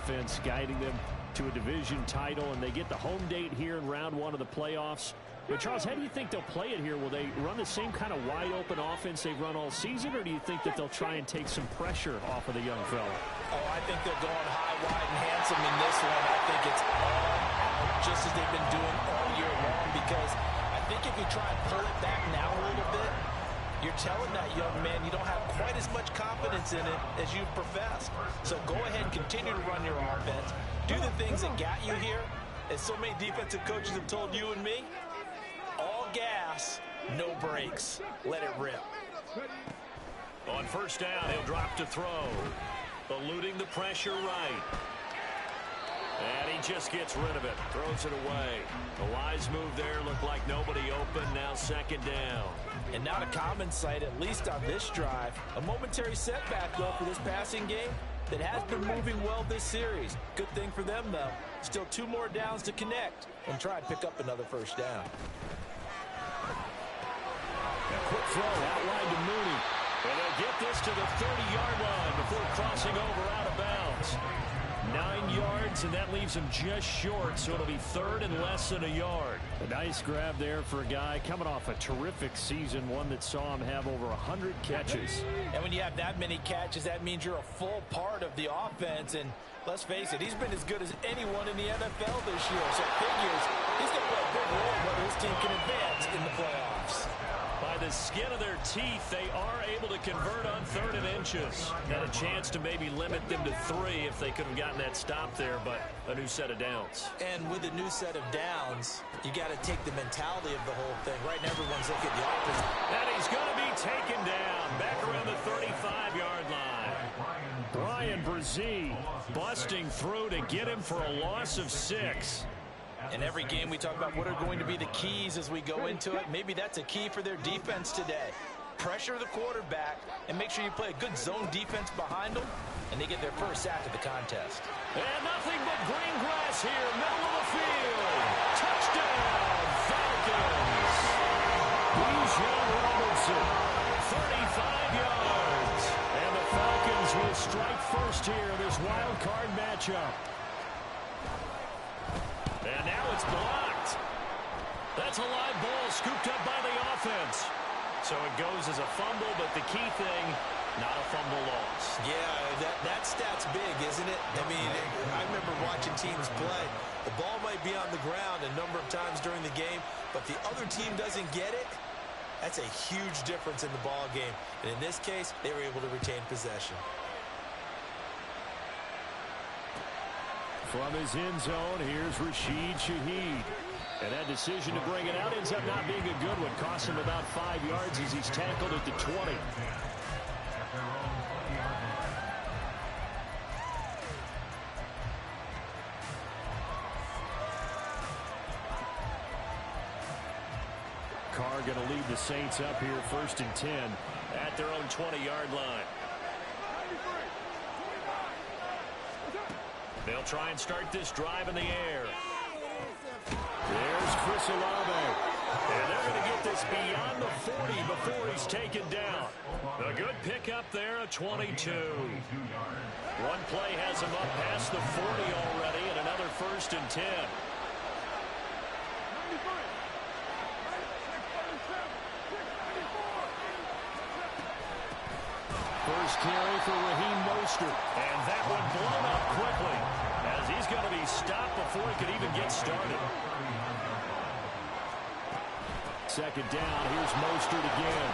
offense, guiding them to a division title, and they get the home date here in round 1 of the playoffs. But, Charles, how do you think they'll play it here? Will they run the same kind of wide-open offense they've run all season, or do you think that they'll try and take some pressure off of the young fella? Oh, I think they're going high, wide, and handsome in this one. I think it's all out, just as they've been doing all year long, because I think if you try and pull it back now a little bit, you're telling that young man you don't have quite as much confidence in it as you've professed. So go ahead and continue to run your offense. Do the things that got you here. As so many defensive coaches have told you and me, all gas, no brakes. Let it rip. On first down, he'll drop to throw. Eluding the pressure right. And he just gets rid of it. Throws it away. The wise move there. Looked like nobody open. Now second down. And not a common sight, at least on this drive. A momentary setback, though, for this passing game that has been moving well this series. Good thing for them, though. Still 2 more downs to connect and try and pick up another first down. A quick throw outline to Mooney. And they'll get this to the 30-yard line before crossing over out of bounds. 9 yards, and that leaves him just short, so it'll be third and less than a yard. A nice grab there for a guy coming off a terrific season, one that saw him have over 100 catches. And when you have that many catches, that means you're a full part of the offense. And let's face it, he's been as good as anyone in the NFL this year. So it figures he's going to play a big role whether his team can advance in the playoffs. By the skin of their teeth, they are able to convert on 3rd and inches. Had a chance to maybe limit them to 3 if they could have gotten that stop there, but a new set of downs. And with a new set of downs, you got to take the mentality of the whole thing. Right now, everyone's looking at the offense. And he's going to be taken down back around the 35-yard line. Brian Brzee busting through to get him for a loss of 6. In every game we talk about what are going to be the keys as we go into it. Maybe that's a key for their defense today. Pressure the quarterback and make sure you play a good zone defense behind them, and they get their first sack of the contest. And nothing but green grass here, middle of the field. Touchdown, Falcons. Bijan Robinson, 35 yards. And the Falcons will strike first here in this wild card matchup. And now it's blocked. That's a live ball scooped up by the offense. So it goes as a fumble, but the key thing, not a fumble loss. Yeah, that stat's big, isn't it? I mean, I remember watching teams play. The ball might be on the ground a number of times during the game, but the other team doesn't get it. That's a huge difference in the ball game. And in this case, they were able to retain possession. From his end zone, here's Rashid Shaheed. And that decision to bring it out ends up not being a good one. Cost him about 5 yards as he's tackled at the 20. Carr going to lead the Saints up here 1st and 10 at their own 20-yard line. They'll try and start this drive in the air. There's Chris Olave. And they're going to get this beyond the 40 before he's taken down. A good pickup there, a 22. One play has him up past the 40 already, and another 1st and 10. First carry for Raheem Mostert. And that one blown up quickly as he's going to be stopped before he could even get started. Second down, here's Mostert again.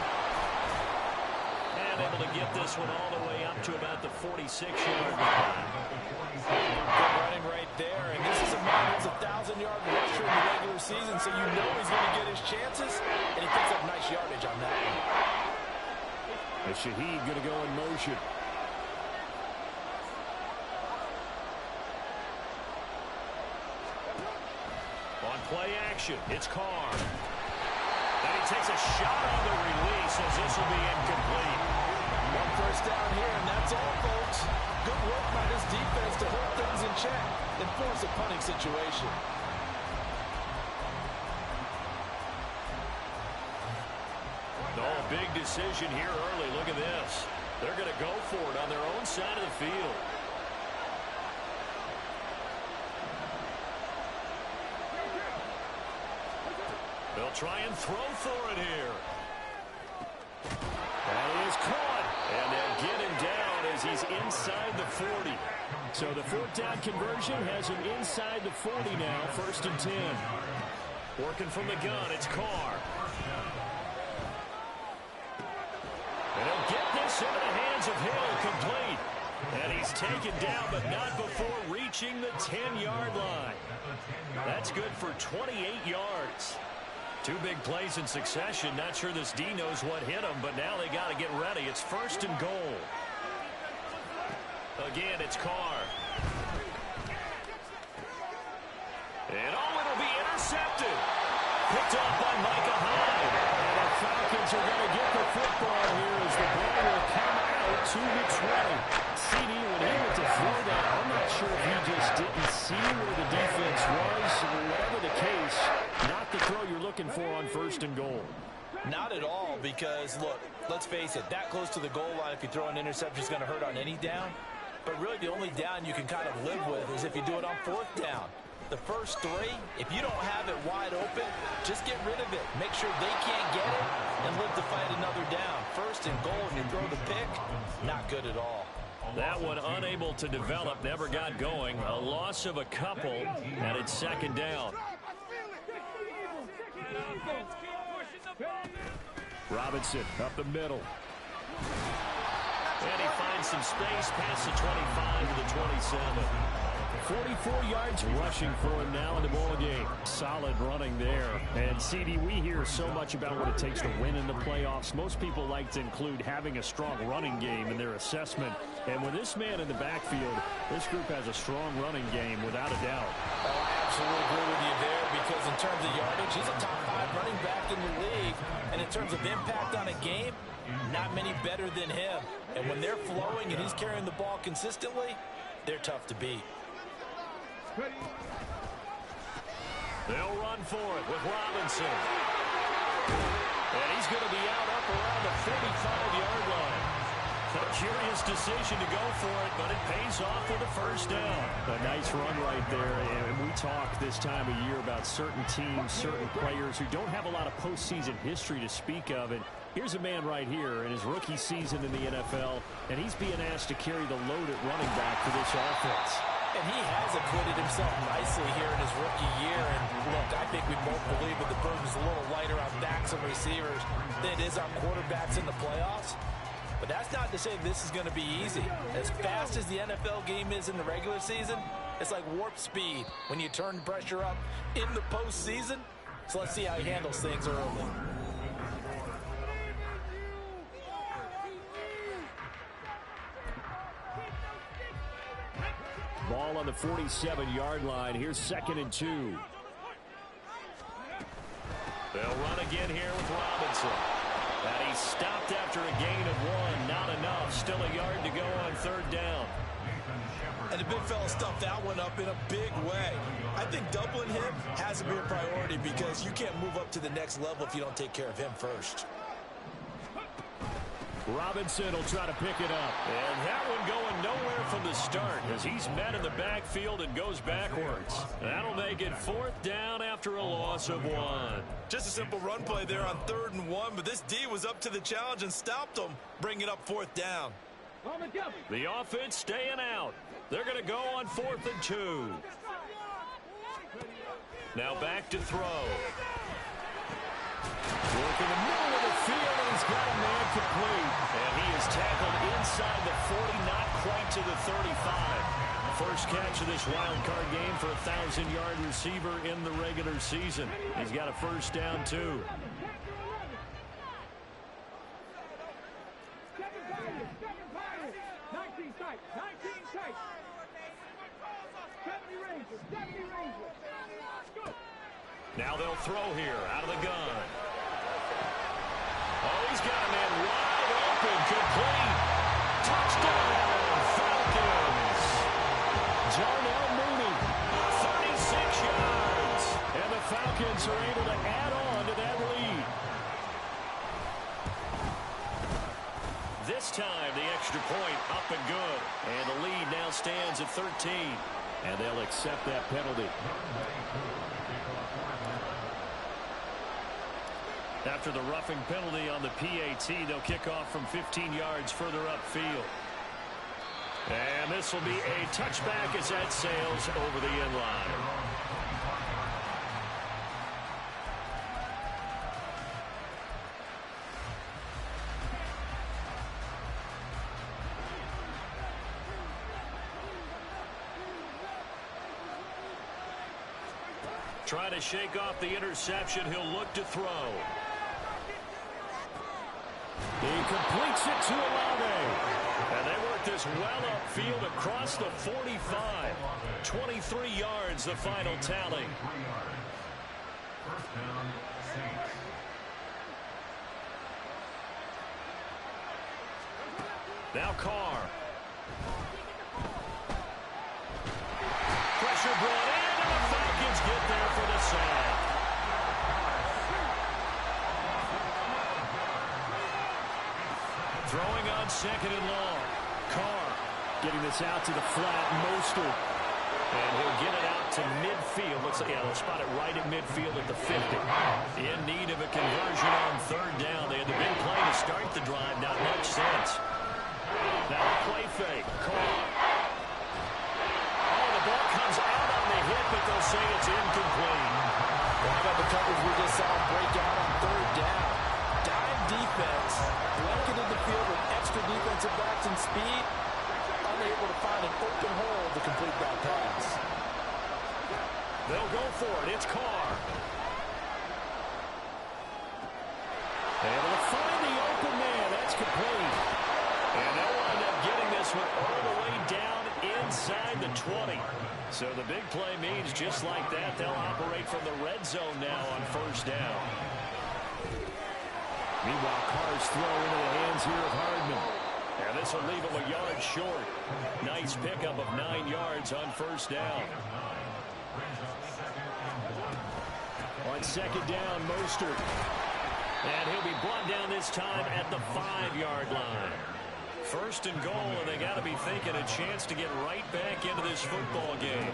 And able to get this one all the way up to about the 46-yard line. Good running right there, and this is a man who's a 1,000-yard rusher in the regular season, so you know he's going to get his chances, and he picks up nice yardage on that one. And Shaheed going to go in motion. On play action, it's Carr. And he takes a shot on the release as this will be incomplete. One first down here, and that's all, folks. Good work by this defense to hold things in check and force a punting situation. Oh, big decision here early. Look at this. They're going to go for it on their own side of the field. They'll try and throw for it here. That is caught. And they'll get him down as he's inside the 40. So the fourth down conversion has him inside the 40 now, 1st and 10. Working from the gun, it's Carr. And he'll get this into the hands of Hill, complete. And he's taken down, but not before reaching the 10-yard line. That's good for 28 yards. 2 big plays in succession. Not sure this D knows what hit him, but now they got to get ready. It's 1st and goal. Again, it's Carr. And it'll be intercepted. Picked off by Micah Hyde. And the Falcons are going to get the football here as the ball will come out to the 20. CD, when he went to throw that, I'm not sure if he just didn't see where the defense was. Whatever the case, not the throw you're looking for on 1st and goal. Not at all, because, look, let's face it, that close to the goal line, if you throw an interception, is going to hurt on any down. But really, the only down you can kind of live with is if you do it on 4th down. The first 3, if you don't have it wide open, just get rid of it. Make sure they can't get it and live to fight another down. 1st and goal, and you throw the pick, not good at all. That one unable to develop, never got going. A loss of a couple, and it's 2nd down. Robinson up the middle. And he finds some space past the 25 to the 27. 44 yards rushing for him now in the ball game. Solid running there. And CD, we hear so much about what it takes to win in the playoffs. Most people like to include having a strong running game in their assessment. And with this man in the backfield, this group has a strong running game without a doubt. Oh, I absolutely agree with you there, because in terms of yardage, he's a top 5 running back in the league. And in terms of impact on a game, not many better than him. And when they're flowing and he's carrying the ball consistently, they're tough to beat. They'll run for it with Robinson. And he's going to be up around the 45-yard line. A curious decision to go for it, but it pays off with a 1st down. A nice run right there. And we talk this time of year about certain teams, certain players who don't have a lot of postseason history to speak of. And here's a man right here in his rookie season in the NFL, and he's being asked to carry the load at running back for this offense. And he has acquitted himself nicely here in his rookie year. And look, I think we both believe that the burden's a little lighter on backs and receivers than it is on quarterbacks in the playoffs. But that's not to say this is going to be easy. As fast as the NFL game is in the regular season, it's like warp speed when you turn pressure up in the postseason. So let's see how he handles things early. Ball on the 47-yard line. Here's 2nd and 2. They'll run again here with Robinson. And he's stopped after a gain of 1. Not enough. Still a yard to go on 3rd down. And the big fella stuffed that one up in a big way. I think doubling him has to be a priority, because you can't move up to the next level if you don't take care of him first. Robinson will try to pick it up. And that one going nowhere from the start as he's met in the backfield and goes backwards. That'll make it 4th down after a loss of 1. Just a simple run play there on 3rd and 1, but this D was up to the challenge and stopped him, bringing up 4th down. The offense staying out. They're going to go on 4th and 2. Now back to throw. Work in the middle of the field, and he's got a man complete. And he is tackled inside the 40, not quite to the 35. First catch of this wild card game for a 1,000-yard receiver in the regular season. He's got a 1st down, too. Now they'll throw here out of the gun. Oh, he's got a man wide open, complete. Touchdown, Falcons. Jarnell Mooney, 36 yards. And the Falcons are able to add on to that lead. This time, the extra point up and good. And the lead now stands at 13. And they'll accept that penalty. After the roughing penalty on the PAT, they'll kick off from 15 yards further upfield. And this will be a touchback as that sails over the end line. Trying to shake off the interception. He'll look to throw. He completes it to Olave. And they work this well upfield across the 45. 23 yards, the final tally. Now Carr. Pressure brought in, and the Falcons get there for the sack. Throwing on second and long. Carr getting this out to the flat. Mostert. And he'll get it out to midfield. Looks like they'll spot it right at midfield at the 50. In need of a conversion on third down. They had the big play to start the drive. Not much sense. Now a play fake. Carr. Oh, the ball comes out on the hit, but they'll say it's incomplete. How about the coverage we just saw break out on third down? Dive defense, blanketed the field with extra defensive backs and speed, unable to find an open hole to complete that pass. They'll go for it. It's Carr. Able to find the open man. That's complete. And they'll wind up getting this one all the way down inside the 20. So the big play means just like that, they'll operate from the red zone now on first down. Meanwhile, Carr's throw into the hands here of Hardman. And this will leave him a yard short. Nice pickup of 9 yards on first down. On second down, Mostert. And he'll be brought down this time at the 5-yard line. First and goal, and they got to be thinking a chance to get right back into this football game.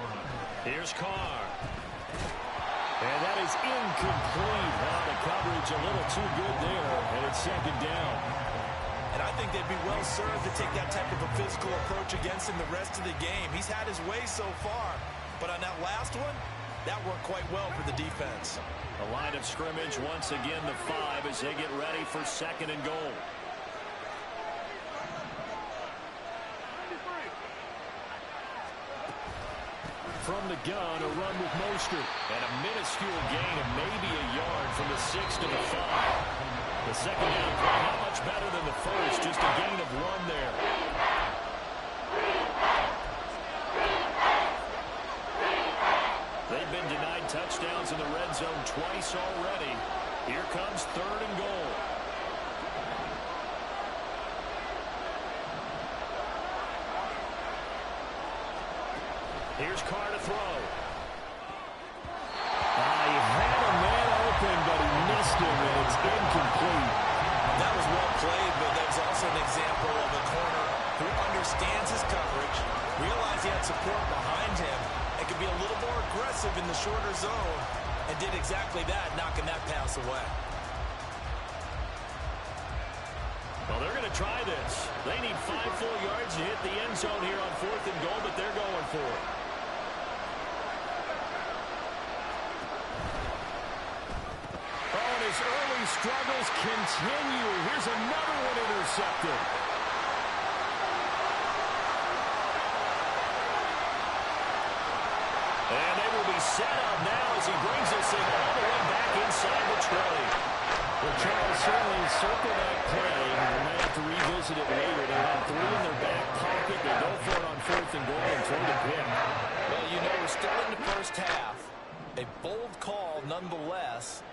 Here's Carr. And that is incomplete. Now the coverage a little too good there, and it's second down. And I think they'd be well served to take that type of a physical approach against him the rest of the game. He's had his way so far, but on that last one, that worked quite well for the defense. A line of scrimmage once again, the 5 as they get ready for second and goal. From the gun, a run with Mostert. And a minuscule gain of maybe a yard from the 6 to the 5. The second down play not much better than the first, just a gain of 1 there. They've been denied touchdowns in the red zone twice already. Here comes third and goal. Here's Carr to throw. He had a man open, but he missed him, and it's incomplete. That was well played, but that was also an example of a corner who understands his coverage, realized he had support behind him, and could be a little more aggressive in the shorter zone, and did exactly that, knocking that pass away. Well, they're going to try this. They need 5 full yards to hit the end zone here on fourth and goal, but they're going for it. His early struggles continue. Here's another one intercepted. And they will be set up now as he brings this thing all the way back inside the 20. Well, Charles, certainly circle that play. They might have to revisit it later. They have 3 in their back pocket. They go for it on fourth and goal and throw the pick. Well, you know, we're still in the first half. A bold call nonetheless.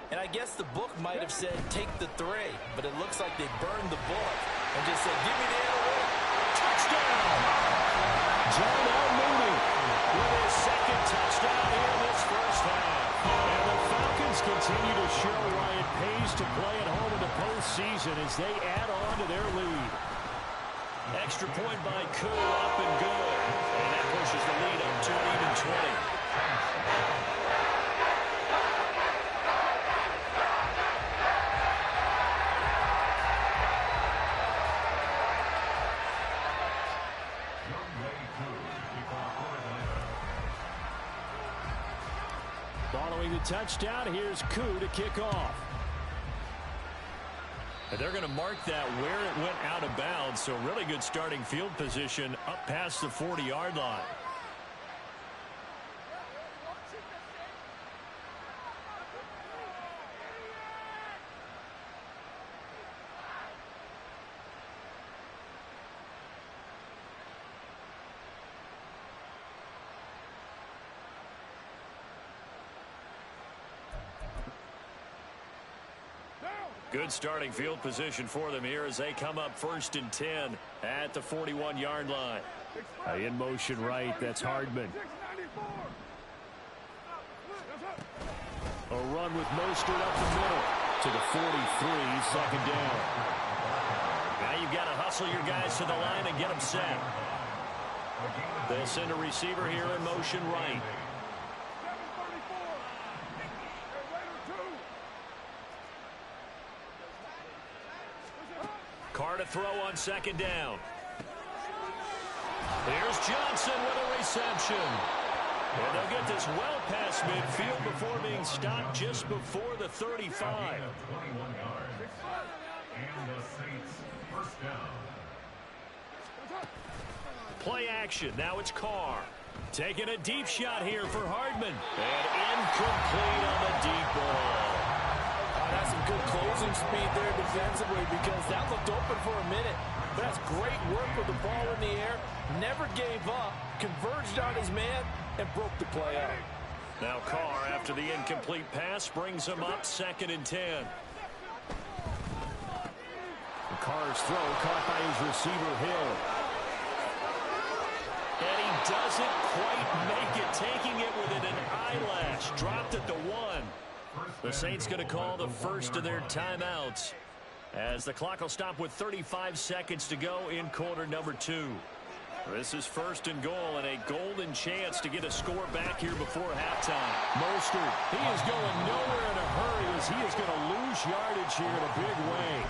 And I guess the book might have said, take the 3. But it looks like they burned the book and just said, give me the analytic. Touchdown! John L. Mooney with his second touchdown here in this first half. And the Falcons continue to show why it pays to play at home in the postseason as they add on to their lead. Extra point by Koo, up and good. And that pushes the lead up to an even 20. Following the touchdown, here's Koo to kick off. And they're going to mark that where it went out of bounds, so really good starting field position up past the 40-yard line. Good starting field position for them here as they come up 1st and 10 at the 41-yard line. In motion right, that's Hardman. A run with Mostert up the middle to the 43, 2nd down. Now you've got to hustle your guys to the line and get them set. They'll send a receiver here in motion right. Carr to throw on 2nd down. Here's Johnson with a reception. And they'll get this well past midfield before being stopped just before the 35. Play action. Now it's Carr. Taking a deep shot here for Hardman. And incomplete on the deep ball. That's some good closing speed there defensively because that looked open for a minute. But that's great work with the ball in the air. Never gave up, converged on his man, and broke the play out. Now Carr, after the incomplete pass, brings him up 2nd and 10. Carr's throw caught by his receiver, Hill. And he doesn't quite make it, taking it within an eyelash. Dropped at the 1. The Saints going to call the first of their timeouts as the clock will stop with 35 seconds to go in quarter number 2. This is 1st and goal and a golden chance to get a score back here before halftime. Mostert, he is going nowhere in a hurry as he is going to lose yardage here in a big way.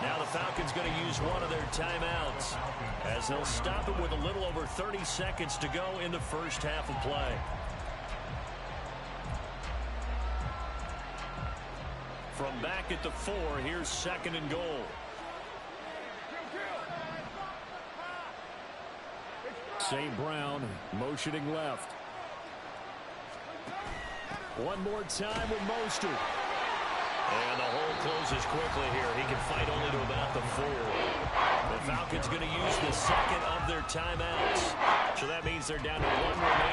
Now the Falcons going to use one of their timeouts as they'll stop it with a little over 30 seconds to go in the first half of play. From back at the 4, here's 2nd and goal. St. Brown motioning left. One more time with Mostert. And the hole closes quickly here. He can fight only to about the 4. The Falcons going to use the 2nd of their timeouts. So that means they're down to 1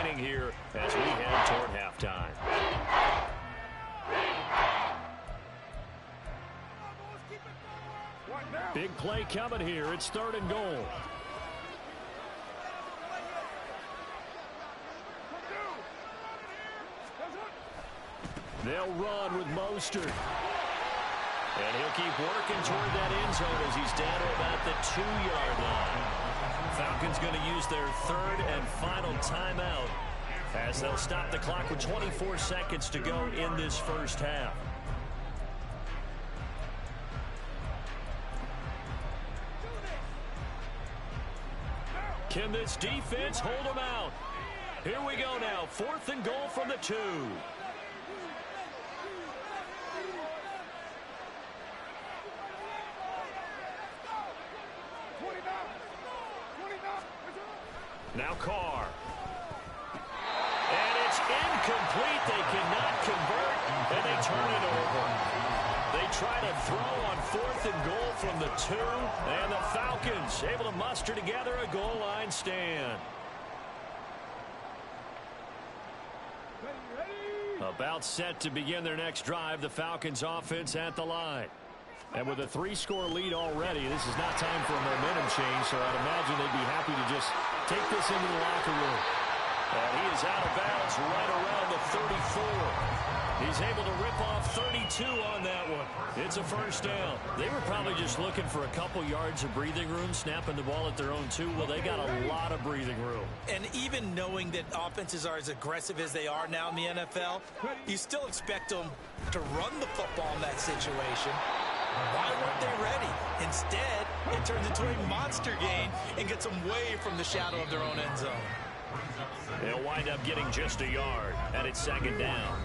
remaining here as we head toward halftime. Big play coming here. It's 3rd and goal. They'll run with Mostert. And he'll keep working toward that end zone as he's down to about the 2-yard line. Falcons going to use their 3rd and final timeout as they'll stop the clock with 24 seconds to go in this first half. Can this defense hold them out? Here we go now. 4th and goal from the 2. Now Carr. And it's incomplete. They cannot convert, and they turn it over. They try to throw on 4th and goal from the 2, and the Falcons able to muster together a goal line stand. About set to begin their next drive, the Falcons offense at the line. And with a 3-score lead already, this is not time for a momentum change, so I'd imagine they'd be happy to just take this into the locker room. And he is out of bounds right around the 34. He's able to rip off 32 on that one. It's a first down. They were probably just looking for a couple yards of breathing room, snapping the ball at their own 2. Well, they got a lot of breathing room. And even knowing that offenses are as aggressive as they are now in the NFL, you still expect them to run the football in that situation. Why weren't they ready? Instead, it turns into a monster game and gets them way from the shadow of their own end zone. They'll wind up getting just a yard, and it's second down.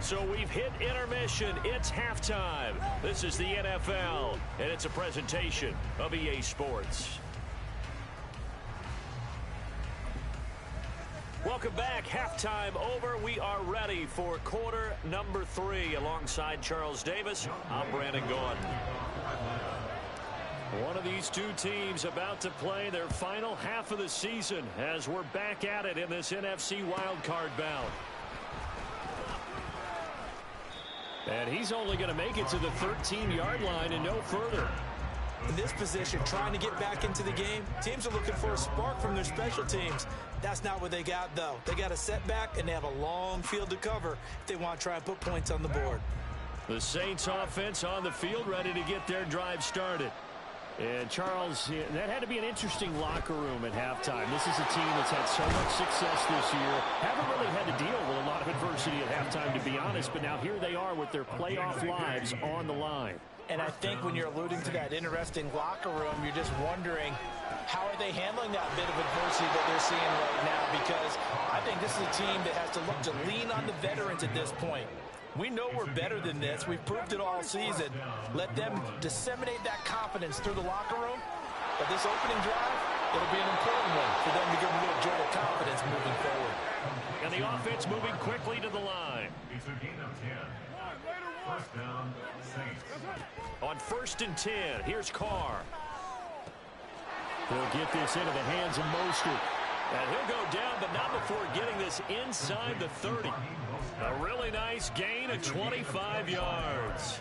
So we've hit intermission. It's halftime. This is the NFL, and it's a presentation of EA Sports. Welcome back. Halftime over. We are ready for quarter number 3. Alongside Charles Davis, I'm Brandon Gaudin. One of these two teams about to play their final half of the season as we're back at it in this NFC wildcard bout. And he's only going to make it to the 13-yard line and no further. In this position, trying to get back into the game, teams are looking for a spark from their special teams. That's not what they got, though. They got a setback, and they have a long field to cover if they want to try and put points on the board. The Saints offense on the field, ready to get their drive started. And, Charles, that had to be an interesting locker room at halftime. This is a team that's had so much success this year. Haven't really had to deal with a lot of adversity at halftime, to be honest. But now here they are with their playoff lives on the line. And I think when you're alluding to that interesting locker room, you're just wondering, how are they handling that bit of adversity that they're seeing right now? Because I think this is a team that has to look to lean on the veterans at this point. We know we're better than this. We've proved it all season. Let them disseminate that confidence through the locker room. But this opening drive, it'll be an important one for them to give them a little jolt of confidence moving forward. And the offense moving quickly to the line. It's a gain of 10. First down, Saints. On 1st and 10, here's Carr. He'll get this into the hands of Mostert. And he'll go down, but not before getting this inside the 30. A really nice gain of 25 yards.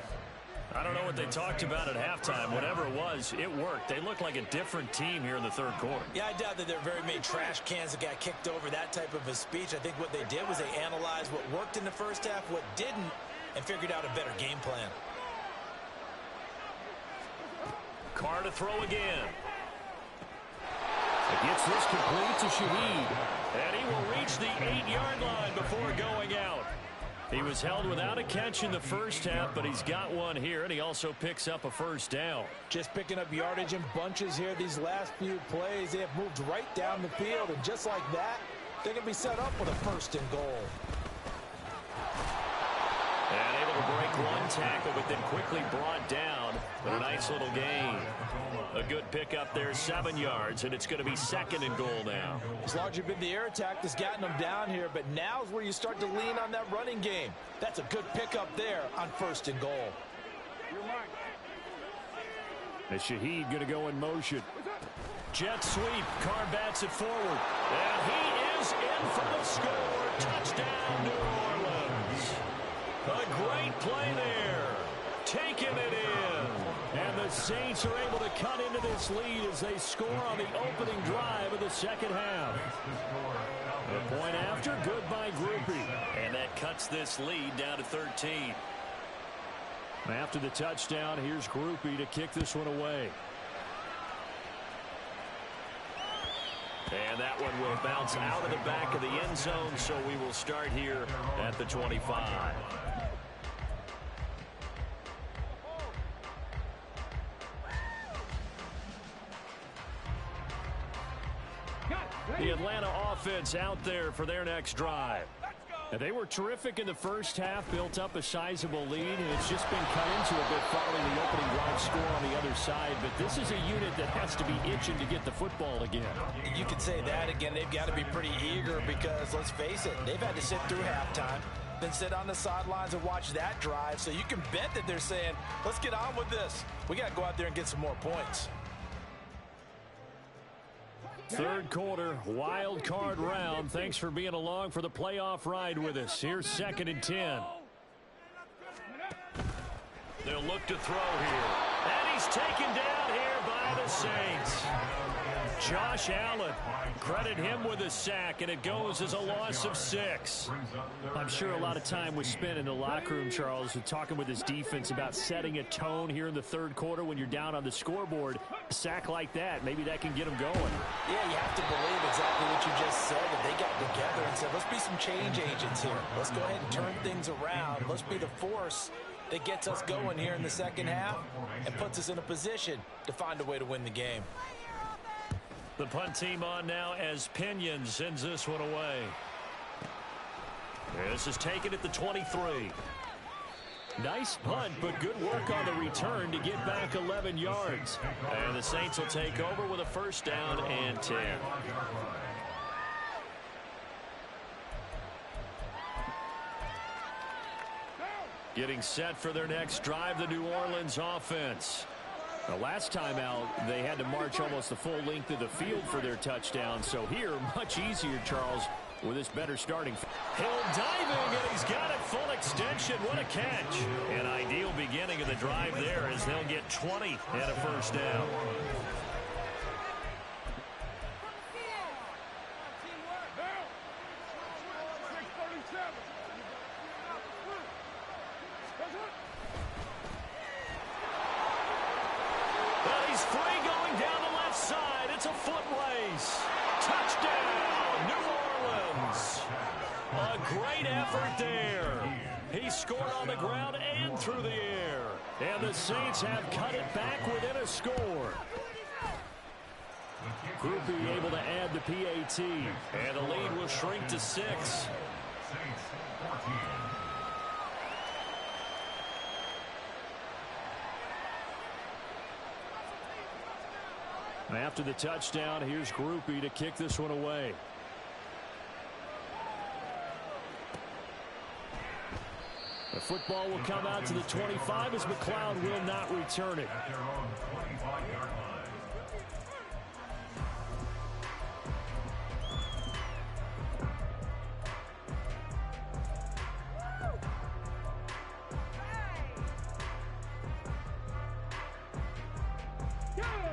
I don't know what they talked about at halftime. Whatever it was, it worked. They look like a different team here in the third quarter. Yeah, I doubt that there are very many trash cans that got kicked over, that type of a speech. I think what they did was they analyzed what worked in the first half, what didn't, and figured out a better game plan. Carr to throw again. He gets this complete to Shaheed. And he will reach the 8-yard line before going out. He was held without a catch in the first half, but he's got one here, and he also picks up a first down. Just picking up yardage in bunches here these last few plays. They have moved right down the field, and just like that, they can be set up with a 1st and goal. And able to break one tackle, but then quickly brought down. But a nice little gain. A good pickup there, 7 yards, and it's going to be 2nd and goal now. It's largely been the air attack that's gotten them down here, but now's where you start to lean on that running game. That's a good pickup there on 1st and goal. And Shaheed going to go in motion. Jet sweep. Carr bats it forward. And he is in for the score. Touchdown, New Orleans. A great play there. Taking it in. And the Saints are able to cut into this lead as they score on the opening drive of the second half. A point after, good by Groupie. And that cuts this lead down to 13. After the touchdown, here's Groupie to kick this one away. And that one will bounce out of the back of the end zone, so we will start here at the 25. The Atlanta offense out there for their next drive. And they were terrific in the first half, built up a sizable lead, and it's just been cut into a bit following the opening drive score on the other side. But this is a unit that has to be itching to get the football again. You could say that again. They've got to be pretty eager because, let's face it, they've had to sit through halftime, then sit on the sidelines and watch that drive. So you can bet that they're saying, let's get on with this. We got to go out there and get some more points. Third quarter, wild card round. Thanks for being along for the playoff ride with us. Here's 2nd and 10. They'll look to throw here. And he's taken down here by the Saints. Josh Allen, credit him with a sack, and it goes as a loss of 6. I'm sure a lot of time was spent in the locker room, Charles, with talking with his defense about setting a tone here in the third quarter when you're down on the scoreboard. A sack like that, maybe that can get them going. Yeah, you have to believe exactly what you just said, that they got together and said, let's be some change agents here. Let's go ahead and turn things around. Let's be the force that gets us going here in the second half and puts us in a position to find a way to win the game. The punt team on now as Pinion sends this one away. This is taken at the 23. Nice punt, but good work on the return to get back 11 yards. And the Saints will take over with a first down and 10. Getting set for their next drive, the New Orleans offense. The last time out, they had to march almost the full length of the field for their touchdown. So here, much easier, Charles, with this better starting. Hill diving, and he's got it full extension. What a catch. An ideal beginning of the drive there as they'll get 20 and a first down. Through the air, and the Saints have cut it back within a score. Groupie able to add the PAT, and the lead will shrink to 6. After the touchdown, here's Groupie to kick this one away. The football will come out to the 25 as McLeod will not return it.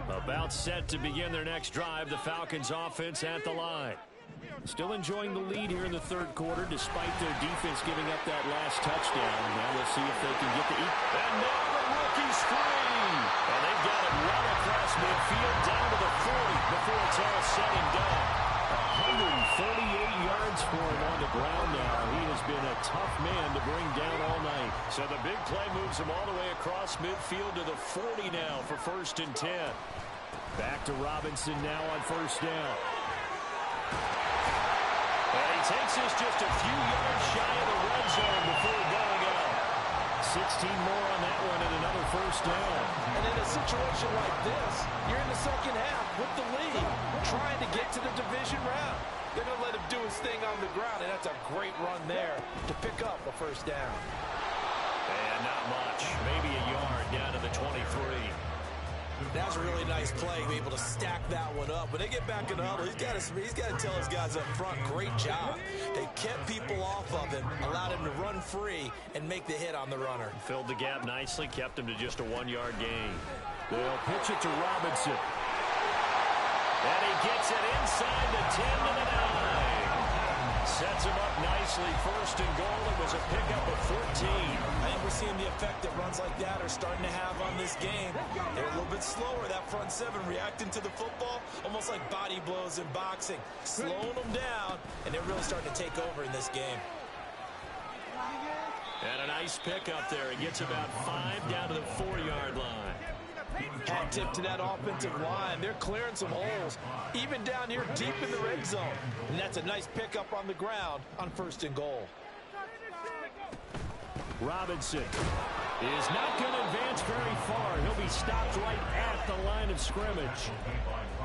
About set to begin their next drive, the Falcons offense at the line. Still enjoying the lead here in the third quarter despite their defense giving up that last touchdown. Now we'll see if they can get the and now the rookie's free. And they've got it right across midfield down to the 40 before it's all said and done. 138 yards for him on the ground now. He has been a tough man to bring down all night. So the big play moves him all the way across midfield to the 40 now for 1st and 10. Back to Robinson now on first down. And he takes us just a few yards shy of the red zone before going out. 16 more on that one and another first down. And in a situation like this, you're in the second half with the lead, trying to get to the division round. They're going to let him do his thing on the ground, and that's a great run there to pick up a first down. And not much, maybe a yard down to the 23. That was a really nice play, be able to stack that one up. When they get back in the huddle, he's got to tell his guys up front, great job. They kept people off of him, allowed him to run free and make the hit on the runner. Filled the gap nicely, kept him to just a 1-yard gain. They'll pitch it to Robinson. And he gets it inside the 10 to the 9. Sets him up nicely. 1st and goal. It was a pickup of 14. I think we're seeing the effect that runs like that are starting to have on this game. They're a little bit slower, that front seven, reacting to the football, almost like body blows in boxing, slowing them down, and they're really starting to take over in this game. And a nice pickup there. He gets about 5 down to the 4-yard line. Hat tip to that offensive line. They're clearing some holes, even down here deep in the red zone. And that's a nice pickup on the ground on 1st and goal. Robinson is not going to advance very far. He'll be stopped right at the line of scrimmage.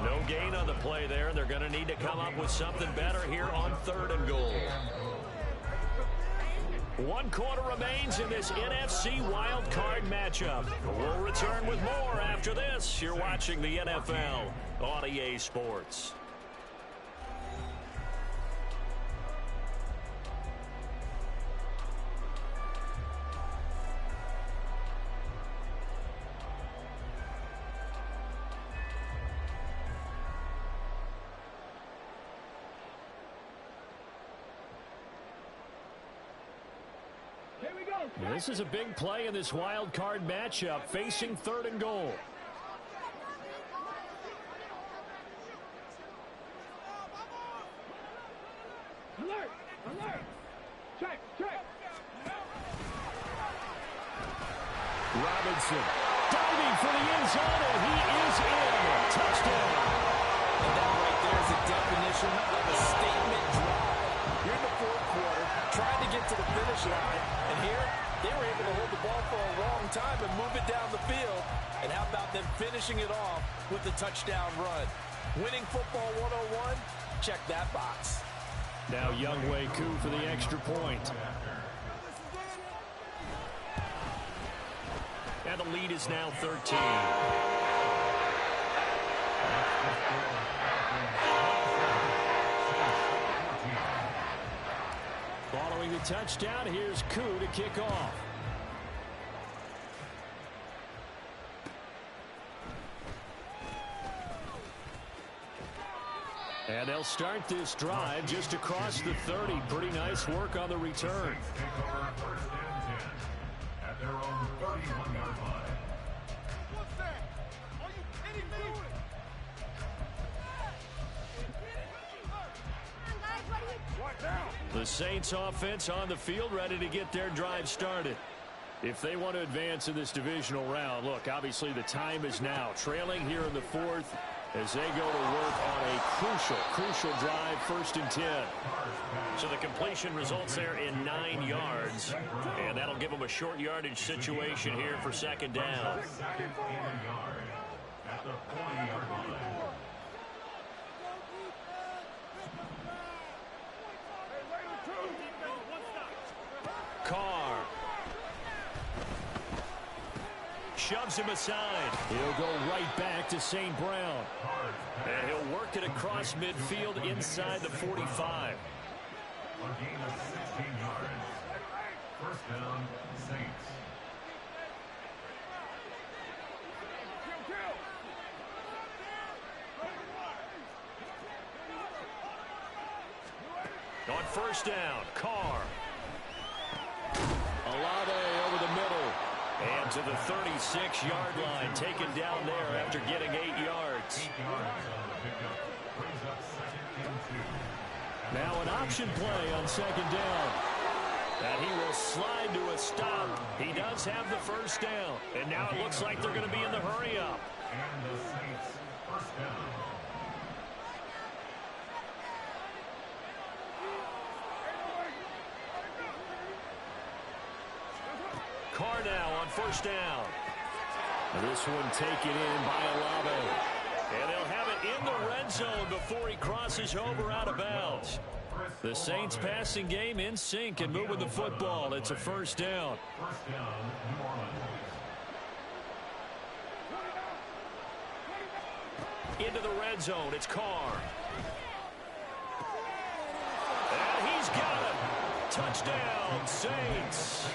No gain on the play there. They're going to need to come up with something better here on 3rd and goal. 1 quarter remains in this NFC wild card matchup. We'll return with more after this. You're watching the NFL on EA Sports. This is a big play in this wild card matchup, facing 3rd and goal. Alert! Alert! Check! Robinson diving for the end zone, and he is in. Touchdown. And that right there is a definition of a statement drive. You're in the 4th quarter, trying to finish line. And here, they were able to hold the ball for a long time and move it down the field. And how about them finishing it off with the touchdown run? Winning football 101, check that box. Now Younghoe Koo for the extra point. And the lead is now 13. Following the touchdown, here's Koo to kick off. And they'll start this drive just across the 30. Pretty nice work on the return. Take over first and 10 at their own 31-yard line. What's that? Are you kidding me? What now? The Saints offense on the field, ready to get their drive started. If they want to advance in this divisional round, look, obviously the time is now. Trailing here in the fourth as they go to work on a crucial drive, 1st and 10. So the completion results there in 9 yards, and that'll give them a short yardage situation here for 2nd down. Second and a yard at the 40-yard line. Carr shoves him aside. He'll go right back to St. Brown. And he'll work it across midfield inside the 45. A gain of 16 yards. First down, Saints. On 1st down, Carr. Olave over the middle. And to the 36-yard line, taken down there after getting 8 yards. 8 yards on the pickup. Brings up 2nd and 2. Now an option play on 2nd down. And he will slide to a stop. He does have the 1st down. And now it looks like they're going to be in the hurry-up. And the Saints, 1st down. Carr now on 1st down. This one taken in by Olave. And they'll have it in the red zone before he crosses over out of bounds. The Saints passing game in sync and moving the football. It's a 1st down. 1st down, New Orleans. Into the red zone. It's Carr. And he's got him. Touchdown, Saints.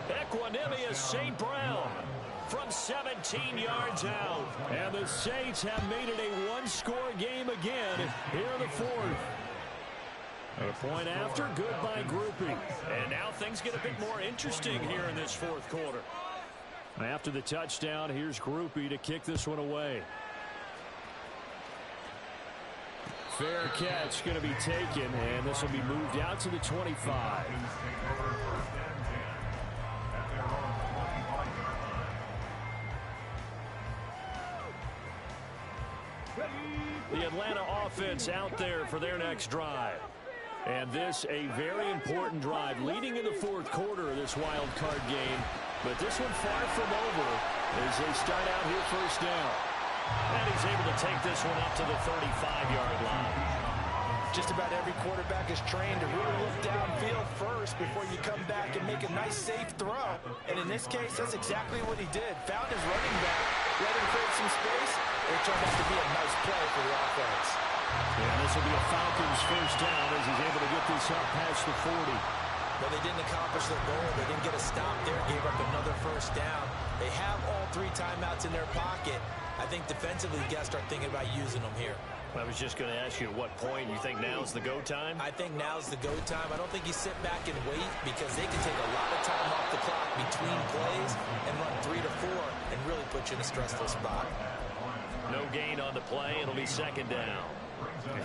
Equanimous St. Brown from 17 yards out. And the Saints have made it a one-score game again here in the fourth. A point after, good by grouping. And now things get a bit more interesting here in this fourth quarter. After the touchdown, here's Groupie to kick this one away. Fair catch going to be taken, and this will be moved out to the 25. The Atlanta offense out there for their next drive. And this a very important drive leading in the fourth quarter of this wild card game. But this one far from over as they start out here 1st down. And he's able to take this one up to the 35-yard line. Just about every quarterback is trained to really look downfield first before you come back and make a nice, safe throw. And in this case, that's exactly what he did. Found his running back, let him create some space, and it turned out to be a nice play for the offense. And this will be a Falcons 1st down as he's able to get this up past the 40. Well, they didn't accomplish their goal. They didn't get a stop there, gave up another 1st down. They have all 3 timeouts in their pocket. I think defensively, you got to start thinking about using them here. I was just going to ask you at what point you think now's the go time? I think now's the go time. I don't think you sit back and wait because they can take a lot of time off the clock between plays and run 3 to 4 and really put you in a stressful spot. No gain on the play. It'll be 2nd down.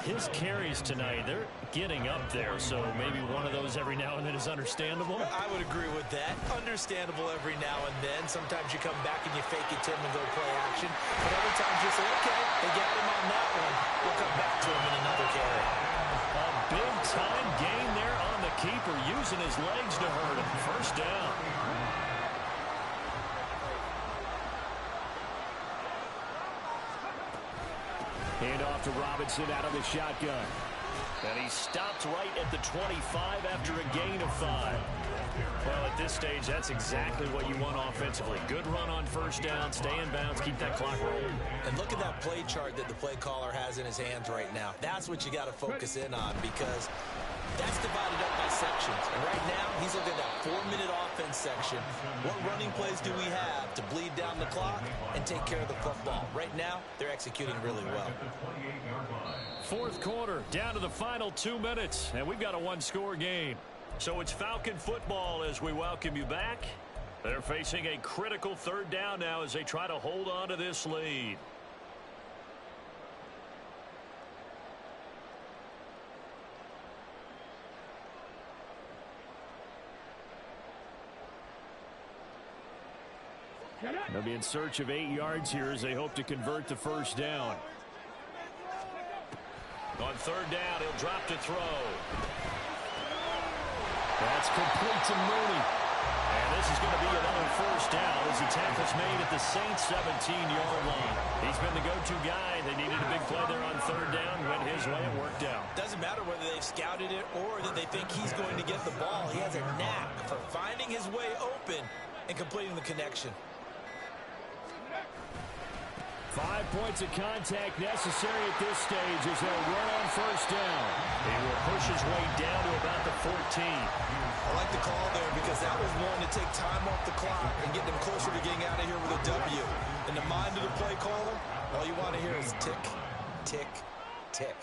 His carries tonight, they're getting up there, so maybe one of those every now and then is understandable. I would agree with that. Understandable every now and then. Sometimes you come back and you fake it to him and go play action. But other times you say, okay, they got him on that one. We'll come back to him in another carry. A big-time gain there on the keeper. Use using his legs to hurt him. First down. Hand off to Robinson out of the shotgun. And he stopped right at the 25 after a gain of 5. Well, at this stage, that's exactly what you want offensively. Good run on first down, stay in bounds, keep that clock rolling. And look at that play chart that the play caller has in his hands right now. That's what you got to focus in on, because that's divided up by sections. And right now, he's looking at that 4-minute offense section. What running plays do we have to bleed down the clock and take care of the football? Right now, they're executing really well. Fourth quarter, down to the final 2 minutes, and we've got a one-score game. So it's Falcon football as we welcome you back. They're facing a critical third down now as they try to hold on to this lead. They'll be in search of 8 yards here as they hope to convert the first down. On third down, he'll drop to throw. That's complete to Mooney. And this is going to be another first down as the tackle's made at the Saints' 17-yard line. He's been the go-to guy. They needed a big play there on third down. Went his way. It worked out. Doesn't matter whether they've scouted it or that they think he's going to get the ball. He has a knack for finding his way open and completing the connection. 5 points of contact necessary at this stage as they'll run on first down. He will push his way down to about the 14. I like the call there because that was one to take time off the clock and get them closer to getting out of here with a W. In the mind of the play caller, all you want to hear is tick, tick, tick.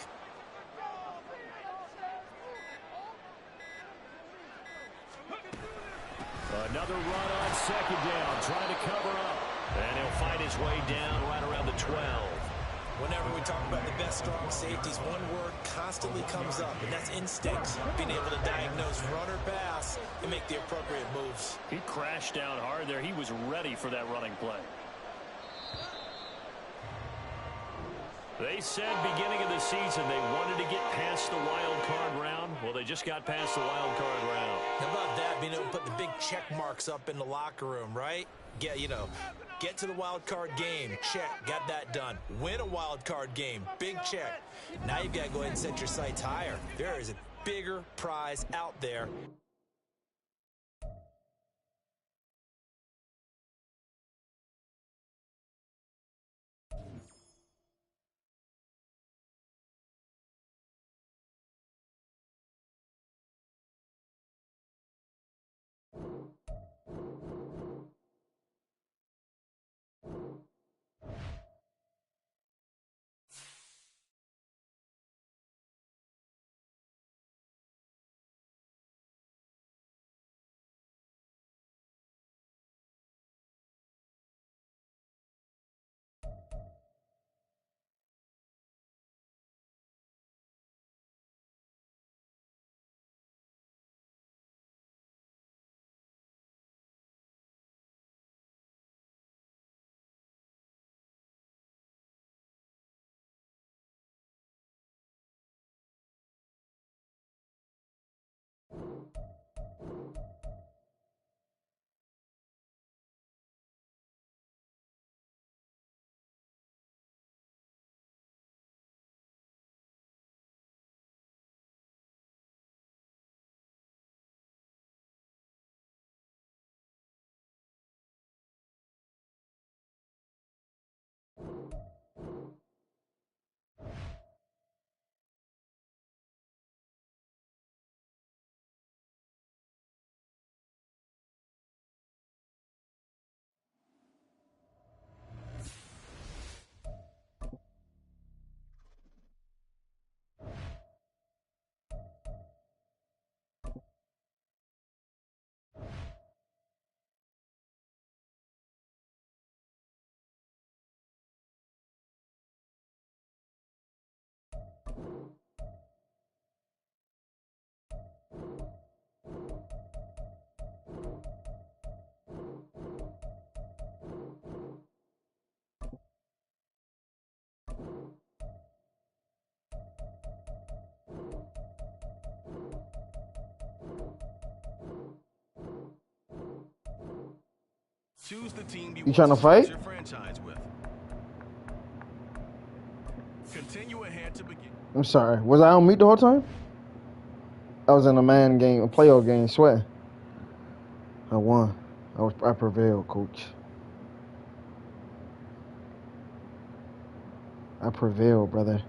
Another run on second down, trying to cover up. And he'll find his way down right around the 12. Whenever we talk about the best strong safeties, one word constantly comes up, and that's instincts. Being able to diagnose run or pass and make the appropriate moves. He crashed down hard there. He was ready for that running play. They said beginning of the season they wanted to get past the wild card round. Well, they just got past the wild card round. How about that, being able to put the big check marks up in the locker room, right? Yeah, you know, get to the wild card game, check, got that done. Win a wild card game, big check. Now you've got to go ahead and set your sights higher. There is a bigger prize out there. Choose the team You trying to fight? Your franchise with. Continue ahead to begin. I'm sorry. Was I on mute the whole time? I was in a man game, a playoff game, sweating. I won. I prevailed, coach. I prevailed, brother.